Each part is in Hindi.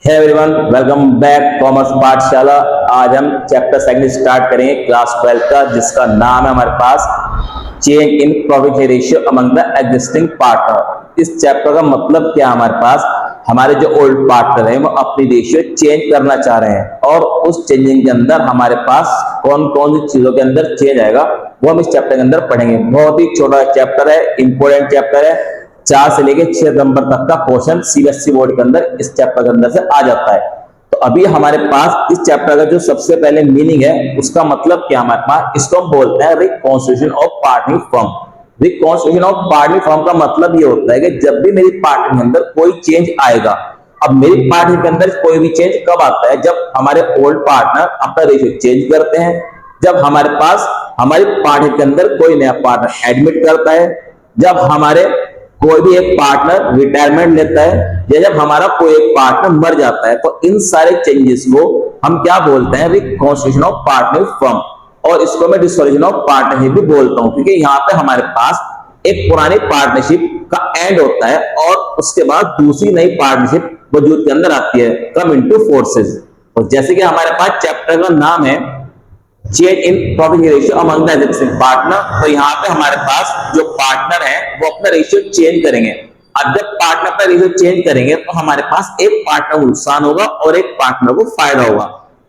हे everyone, welcome back commerce Pathshala. आज हम चैप्टर सेकंड स्टार्ट करेंगे क्लास 12 का, जिसका नाम है हमारे पास change in profit ratio among the existing partner. इस चैप्टर का मतलब क्या है, हमारे पास हमारे जो ओल्ड पार्टनर हैं वो अपनी रेशियो चेंज करना चाह रहे हैं और उस चेंजिंग के अंदर हमारे पास कौन कौन सी चीजों के अंदर चेंज आएगा वो हम इस चैप्टर के अंदर पढ़ेंगे। बहुत ही छोटा चैप्टर है, इंपोर्टेंट चैप्टर है। 4 से लेके 6 नंबर तक का क्वेश्चन सीबीएसई बोर्ड के अंदर इस चैप्टर के अंदर से आ जाता है। तो अभी हमारे पास इस चैप्टर का जो सबसे पहले मीनिंग है उसका मतलब क्या हमारे पास, इसको हम बोलते हैं reconstitution of partner firm. Reconstitution of partner firm का मतलब ये होता है कि जब भी मेरी पार्टनर के अंदर कोई चेंज आएगा, अब मेरी पार्टनर के अंदर कोई भी चेंज कब आता है, जब हमारे ओल्ड पार्टनर अपना रेशियो चेंज करते हैं, जब हमारे पास हमारी पार्टनर के अंदर कोई नया पार्टनर एडमिट करता है, जब हमारे कोई भी एक पार्टनर रिटायरमेंट लेता है, या जब हमारा कोई एक पार्टनर मर जाता है। तो इन सारे चेंजेस को हम क्या बोलते हैं, रिकॉन्स्टिट्यूशन ऑफ पार्टनर फर्म। और इसको मैं डिसोल्यूशन ऑफ पार्टनरशिप भी बोलता हूं, क्योंकि यहाँ पे हमारे पास एक पुरानी पार्टनरशिप का एंड होता है और उसके बाद दूसरी नई पार्टनरशिप वजूद के अंदर आती है, कम इनटू फोर्सेस। और जैसे कि हमारे पास चैप्टर का नाम है change in profit ratio among the existing partner, तो यहाँ पे हमारे पास जो पार्टनर है वो अपना रेशियो चेंज करेंगे। अब जब पार्टनर का रेशियो चेंज करेंगे तो हमारे पास एक पार्टनर को नुकसान होगा और एक पार्टनर को फायदा होगा।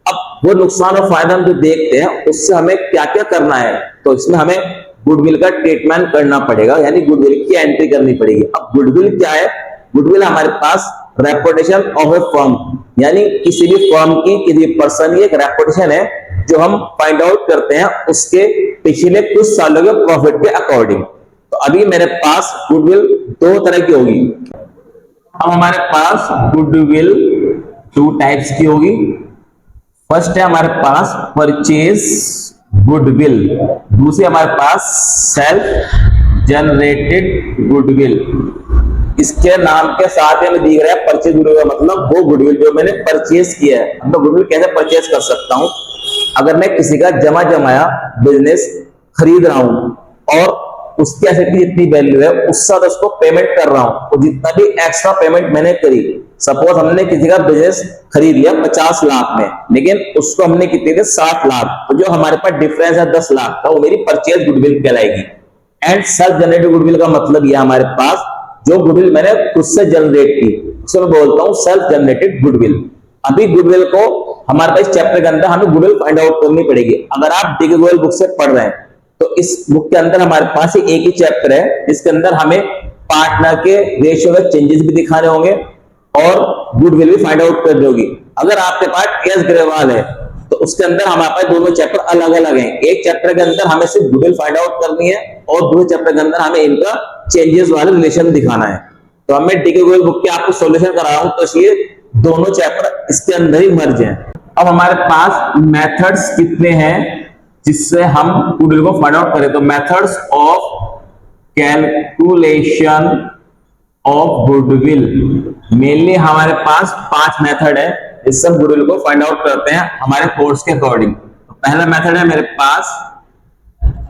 अब वो नुकसान और फायदा हम जो देखते हैं उससे हमें क्या क्या करना है, तो इसमें हमें गुडविल का ट्रीटमेंट करना पड़ेगा, यानी गुडविल की एंट्री करनी पड़ेगी। अब गुडविल क्या है, गुडविल हमारे पास रेपुटेशन ऑफ ए फर्म, यानी किसी भी फर्म की, किसी पर्सन की एक रेपुटेशन है जो हम फाइंड आउट करते हैं उसके पिछले कुछ सालों के प्रॉफिट के अकॉर्डिंग। तो अभी मेरे पास गुडविल 2 तरह की होगी। अब हमारे पास गुडविल 2 टाइप्स की होगी। फर्स्ट है हमारे पास परचेज गुडविल, दूसरी हमारे पास सेल्फ जनरेटेड गुडविल। इसके नाम के साथ हमें दिख रहा है परचेज गुडविल का मतलब वो गुडविल जो मैंने परचेज किया है। मैं गुडविल कैसे परचेज कर सकता हूं, अगर मैं किसी का जमाया बिजनेस खरीद रहा हूं और उसकी एसेट की जितनी वैल्यू है उससे उसको पेमेंट कर रहा हूं, तो जितना भी एक्स्ट्रा पेमेंट मैंने करी, सपोज हमने किसी का बिजनेस खरीद लिया 50 लाख में, लेकिन उसको हमने कितने थे 60 लाख, तो जो हमारे पास डिफरेंस है 10 लाख का वो मेरी परचेज गुडविल कहलाएगी। एंड सेल्फ जनरेटेड गुडविल का मतलब यह हमारे पास जो गुडविल मैंने खुद से जनरेट की उसको मैं बोलता हूं सेल्फ जनरेटेड गुडविल। अभी गुडविल को हमारे पास चैप्टर के अंदर हमें गुडविल फाइंड आउट करनी पड़ेगी। अगर आप डिग गोयल बुक से पढ़ रहे हैं तो इस बुक के अंदर हमारे पास एक ही चैप्टर है जिसके अंदर हमें पार्टनर के रेशियो में चेंजेस भी दिखाने होंगे और गुडविल भी फाइंड आउट करनी होगी। अगर आपके पास टीएस ग्रेवाल है तो उसके अंदर हमारे पास दोनों चैप्टर अलग अलग हैं। एक चैप्टर के अंदर हमें सिर्फ गुडविल फाइंड आउट करनी है और दूसरे चैप्टर के अंदर हमें इनका चेंजेस वाले रिलेशन दिखाना है। तो हमें डिग गोयल बुक के आपको सॉल्यूशन करा रहा हूं, तो ये दोनों चैप्टर इसके अंदर ही मर्ज हैं। अब हमारे पास मेथड्स कितने हैं जिससे हम गुडविल को फाइंड आउट करें, तो methods of calculation of goodwill mainly हमारे पास 5 मेथड है जिससे हम गुडविल को फाइंड आउट करते हैं हमारे कोर्स के अकॉर्डिंग। तो पहला मेथड है मेरे पास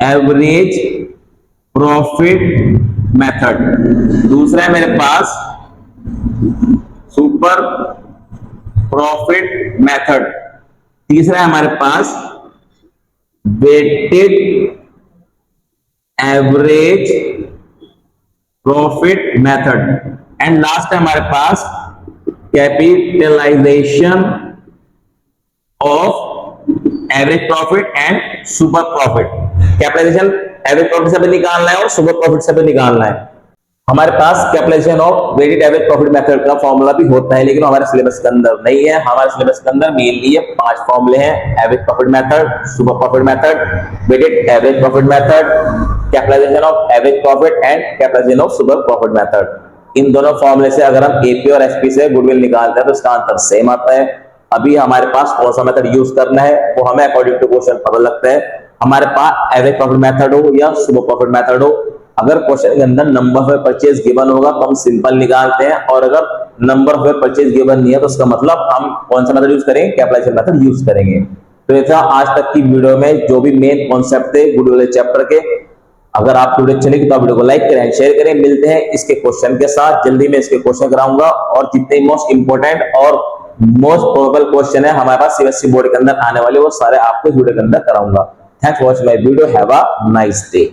एवरेज प्रॉफिट मेथड, दूसरा है मेरे पास सुपर प्रॉफिट मेथड, तीसरा है हमारे पास weighted average profit method, and last है हमारे पास capitalisation of average profit and super profit. Capitalisation average profit से भी निकालना है और सुपर प्रॉफिट से भी निकालना है। हमारे पास capitalisation of weighted average profit method का फॉर्मूला भी होता है, लेकिन हमारे सिलेबस के अंदर नहीं है। हमारे सिलेबस के अंदर मेनली ये 5 फॉर्मूले हैं, average profit method, super profit method, weighted average profit method, capitalisation of average profit and capitalisation of super profit method. इन दोनों फॉर्मूले से अगर हम एपी और एसपी से गुडविल निकालते हैं तो इसका आंसर सेम आता है। अभी हमारे पास कौन सा मेथड यूज करना है वो हमें अकॉर्डिंग टू क्वेश्चन पता लगता है। हमारे पास एवरेज प्रॉफिट मेथड हो या सुपर प्रॉफिट मेथड हो, अगर क्वेश्चन के अंदर नंबर ऑफ परचेज गिवन होगा तो हम सिंपल निकालते हैं, और अगर नंबर ऑफ परचेज गिवन नहीं है तो उसका मतलब हम कौन सा मेथड यूज करेंगे, कैपिटलाइजेशन मेथड यूज करेंगे। तो ये था आज तक की वीडियो में जो भी मेन कॉन्सेप्ट थे गुडविल चैप्टर के। अगर आपको वीडियो अच्छी लगी तो आप वीडियो को लाइक करें, शेयर करें। मिलते हैं इसके क्वेश्चन के साथ, जल्दी में इसके क्वेश्चन कराऊंगा और जितने मोस्ट इंपोर्टेंट और मोस्ट प्रोबेबल क्वेश्चन है हमारे पास सीबीएसई बोर्ड के अंदर आने वाले, वो सारे आपको वीडियो के अंदर कराऊंगा। Thanks for watching my video, have a nice day.